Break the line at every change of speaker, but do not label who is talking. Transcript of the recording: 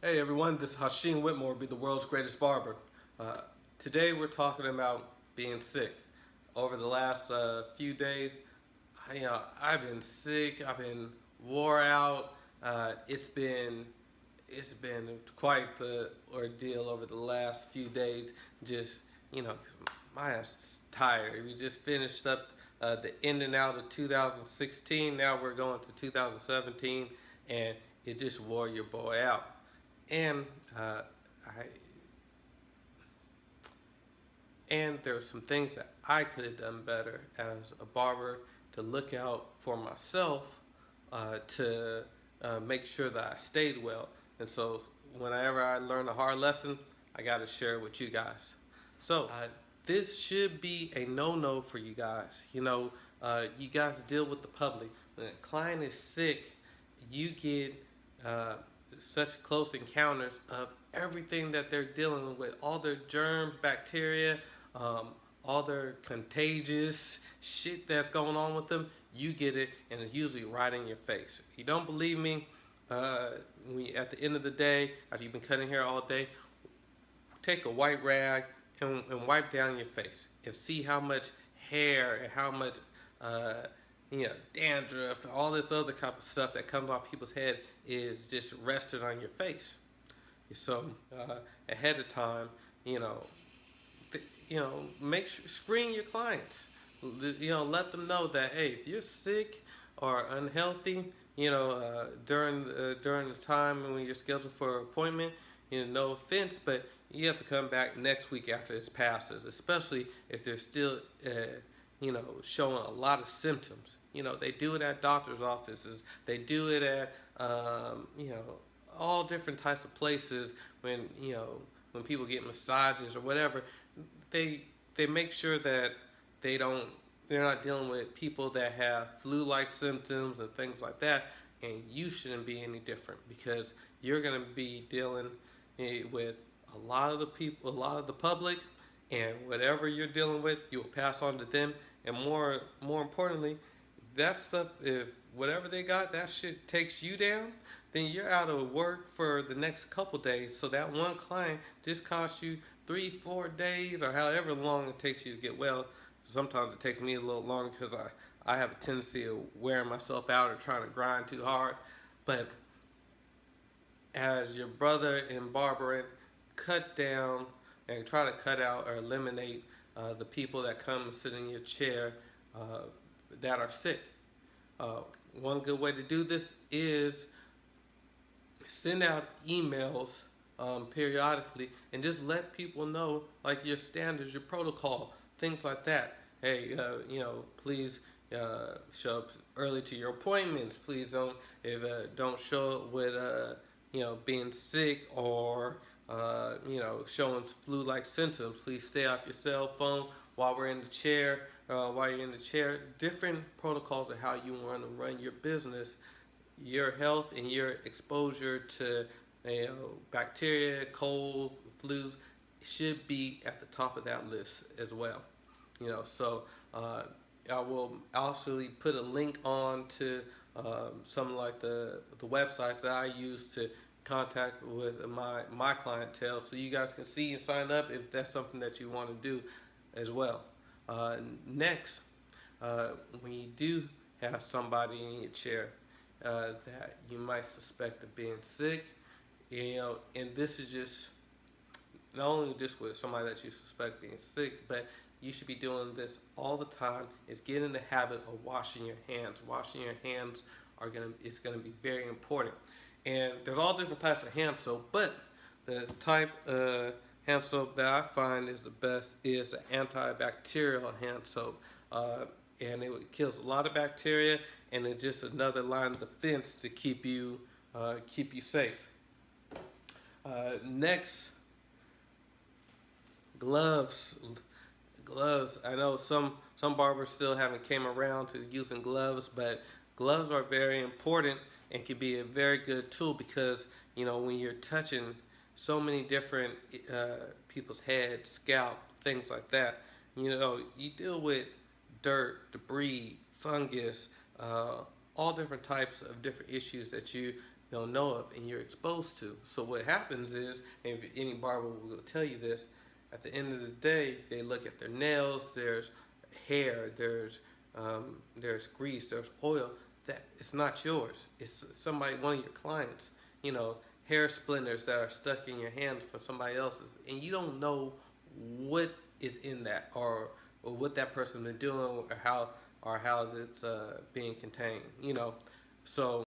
Hey everyone, this is Hashim Whitmore, be the world's greatest barber. Uh, Today we're talking about being sick. Over the last few days, I've been sick. I've been wore out. It's been quite the ordeal over the last few days. Just 'cause my ass is tired. We just finished up the in and out of 2016. Now we're going to 2017, and it just wore your boy out. And I and there were some things that I could have done better as a barber to look out for myself, to make sure that I stayed well. And so, whenever I learn a hard lesson, I got to share it with you guys. So, this should be a no-no for you guys. You guys deal with the public. When a client is sick, you get uh, such close encounters of everything that they're dealing with, all their germs, bacteria, um, all their contagious shit that's going on with them. You get it, and it's usually right in your face. If you don't believe me, at the end of the day, after you've been cutting hair all day, take a white rag and wipe down your face and see how much hair and how much dandruff and all this other type of stuff that comes off people's head is just rested on your face. So ahead of time, you know, make sure screen your clients. Let them know that hey, if you're sick or unhealthy, during the time when you're scheduled for an appointment, no offense, but you have to come back next week after this passes, especially if they're still, showing a lot of symptoms. They do it at doctor's offices. They do it at, all different types of places when people get massages or whatever. They make sure that they don't they're not dealing with people that have flu-like symptoms and things like that, and you shouldn't be any different because you're going to be dealing with a lot of the people, a lot of the public, and whatever you're dealing with, you'll pass on to them. And more importantly, that stuff, if whatever they got, that shit takes you down, then you're out of work for the next couple days. So that one client just costs you 3, 4 days, or however long it takes you to get well. Sometimes it takes me a little longer because I have a tendency of wearing myself out or trying to grind too hard. But as your brother in barbering, cut down and try to cut out or eliminate the people that come and sit in your chair that are sick. Uh, One good way to do this is send out emails periodically and just let people know like your standards, your protocol, things like that. Hey, please show up early to your appointments. Please don't show up with being sick or showing flu-like symptoms. Please stay off your cell phone while we're in the chair. While you're in the chair, different protocols of how you want to run your business, your health and your exposure to bacteria, cold, flus should be at the top of that list as well. So I will also put a link on to some like the websites that I use to contact with my clientele, so you guys can see and sign up if that's something that you want to do as well. Next, when you do have somebody in your chair that you might suspect of being sick, and this is just not only just with somebody that you suspect being sick, but you should be doing this all the time. Is get in the habit of washing your hands. Washing your hands is gonna be very important. And there's all different types of hand soap, but the type of hand soap that I find is the best is the antibacterial hand soap. And it kills a lot of bacteria, and it's just another line of defense to keep you safe. Next, gloves. Gloves. I know some barbers still haven't came around to using gloves, but gloves are very important and can be a very good tool because when you're touching so many different people's heads, scalp, things like that, you deal with dirt, debris, fungus, all different types of different issues that you don't know of and you're exposed to. So what happens is, and if any barber will tell you this, at the end of the day, they look at their nails. There's hair. There's grease. There's oil that it's not yours. It's somebody, one of your clients. You know, hair splinters that are stuck in your hand from somebody else's, and you don't know what is in that, or what that person is doing, or how it's being contained. You know, so